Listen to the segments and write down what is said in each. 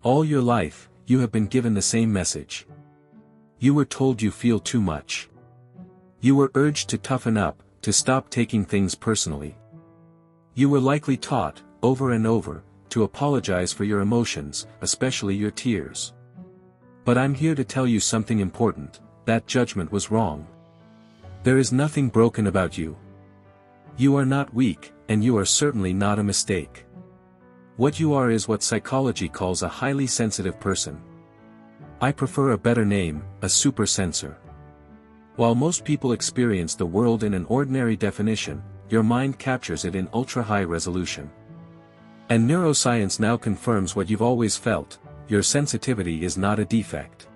All your life, you have been given the same message. You were told you feel too much. You were urged to toughen up, to stop taking things personally. You were likely taught, over and over, to apologize for your emotions, especially your tears. But I'm here to tell you something important: that judgment was wrong. There is nothing broken about you. You are not weak, and you are certainly not a mistake. What you are is what psychology calls a highly sensitive person. I prefer a better name, a super sensor. While most people experience the world in an ordinary definition, your mind captures it in ultra-high resolution. And neuroscience now confirms what you've always felt: your sensitivity is not a defect.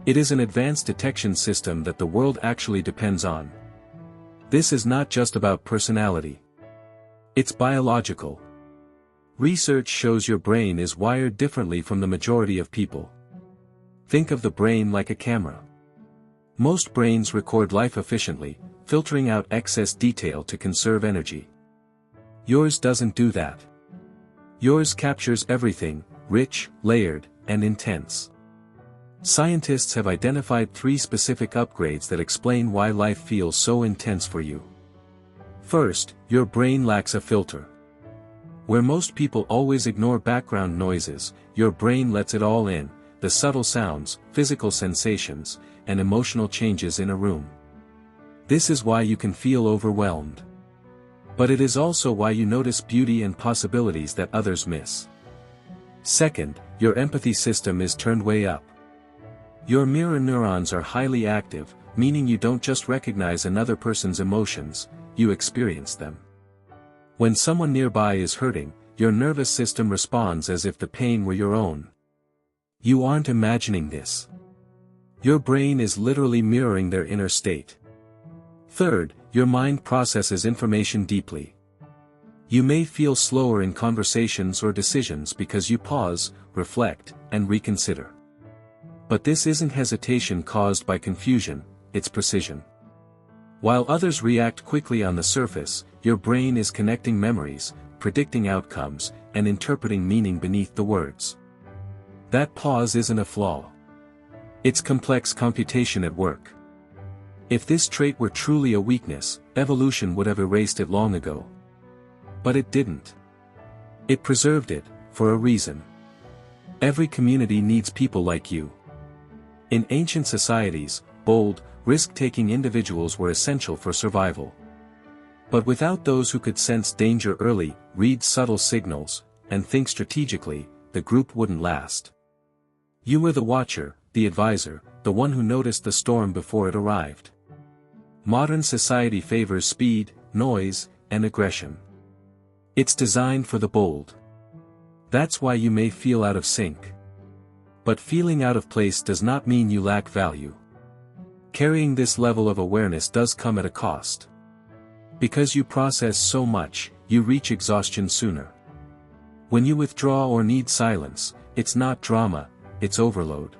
It is an advanced detection system that the world actually depends on. This is not just about personality. It's biological. Research shows your brain is wired differently from the majority of people. Think of the brain like a camera. Most brains record life efficiently, filtering out excess detail to conserve energy. Yours doesn't do that. Yours captures everything, rich, layered, and intense. Scientists have identified 3 specific upgrades that explain why life feels so intense for you. First, your brain lacks a filter. Where most people always ignore background noises, your brain lets it all in: the subtle sounds, physical sensations, and emotional changes in a room. This is why you can feel overwhelmed. But it is also why you notice beauty and possibilities that others miss. Second, your empathy system is turned way up. Your mirror neurons are highly active, meaning you don't just recognize another person's emotions, you experience them. When someone nearby is hurting, your nervous system responds as if the pain were your own. You aren't imagining this. Your brain is literally mirroring their inner state. Third, your mind processes information deeply. You may feel slower in conversations or decisions because you pause, reflect, and reconsider. But this isn't hesitation caused by confusion, it's precision. While others react quickly on the surface, your brain is connecting memories, predicting outcomes, and interpreting meaning beneath the words. That pause isn't a flaw. It's complex computation at work. If this trait were truly a weakness, evolution would have erased it long ago. But it didn't. It preserved it, for a reason. Every community needs people like you. In ancient societies, bold, risk-taking individuals were essential for survival. But without those who could sense danger early, read subtle signals, and think strategically, the group wouldn't last. You were the watcher, the advisor, the one who noticed the storm before it arrived. Modern society favors speed, noise, and aggression. It's designed for the bold. That's why you may feel out of sync. But feeling out of place does not mean you lack value. Carrying this level of awareness does come at a cost. Because you process so much, you reach exhaustion sooner. When you withdraw or need silence, it's not drama, it's overload.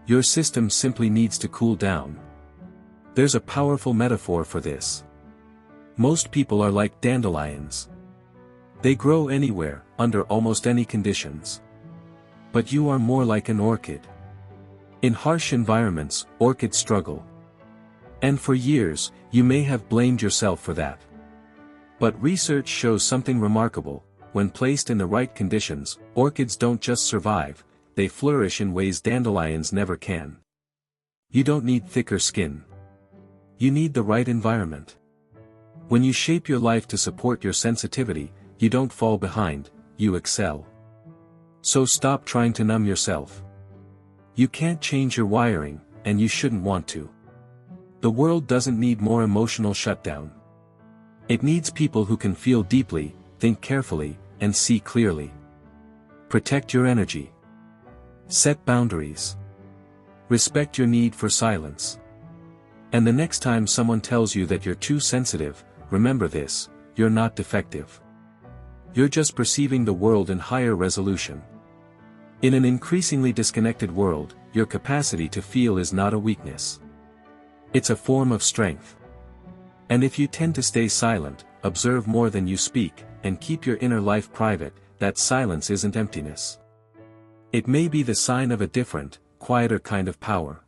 Your system simply needs to cool down. There's a powerful metaphor for this. Most people are like dandelions. They grow anywhere, under almost any conditions. But you are more like an orchid. In harsh environments, orchids struggle. And for years, you may have blamed yourself for that. But research shows something remarkable: when placed in the right conditions, orchids don't just survive, they flourish in ways dandelions never can. You don't need thicker skin. You need the right environment. When you shape your life to support your sensitivity, you don't fall behind, you excel. So stop trying to numb yourself. You can't change your wiring, and you shouldn't want to. The world doesn't need more emotional shutdown. It needs people who can feel deeply, think carefully, and see clearly. Protect your energy. Set boundaries. Respect your need for silence. And the next time someone tells you that you're too sensitive, remember this: you're not defective. You're just perceiving the world in higher resolution. In an increasingly disconnected world, your capacity to feel is not a weakness. It's a form of strength. And if you tend to stay silent, observe more than you speak, and keep your inner life private, that silence isn't emptiness. It may be the sign of a different, quieter kind of power.